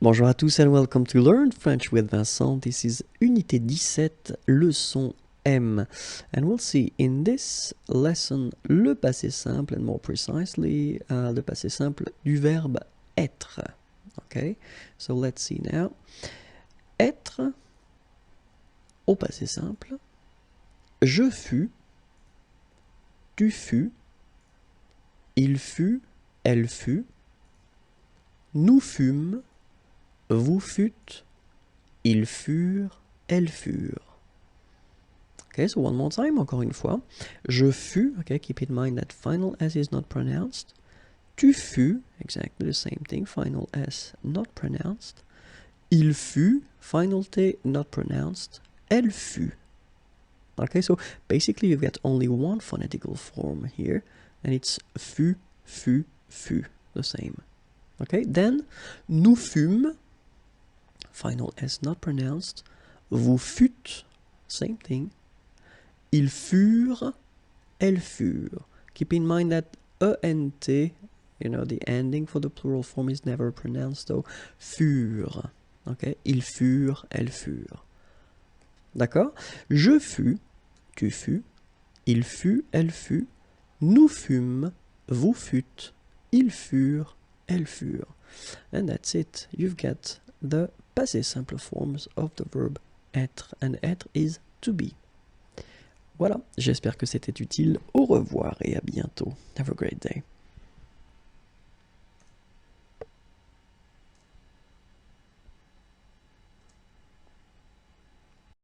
Bonjour à tous and welcome to Learn French with Vincent. This is Unité 17, leçon M. And we'll see in this lesson le passé simple and more precisely le passé simple du verbe être. Okay, so let's see now. Être au passé simple. Je fus, tu fus, il fut, elle fut, nous fûmes, vous fûtes, ils furent, elles furent. Okay, so one more time, encore une fois. Je fus, okay, keep in mind that final S is not pronounced. Tu fus, exactly the same thing, final S not pronounced. Il fut, final T not pronounced. Elle fut. Okay, so basically you get only one phonetical form here, and it's fut, fut, fut, the same. Okay, then nous fûmes, final S not pronounced. Vous fûtes, same thing. Ils furent, elles furent. Keep in mind that ENT, you know, the ending for the plural form is never pronounced, so furent. Okay, ils furent, elles furent. D'accord? Je fus, tu fus, il fut, elle fut, nous fûmes, vous fûtes, ils furent, elles furent. And that's it. You've got the passé simple forms of the verb être, and être is to be. Voilà, j'espère que c'était utile. Au revoir et à bientôt. Have a great day.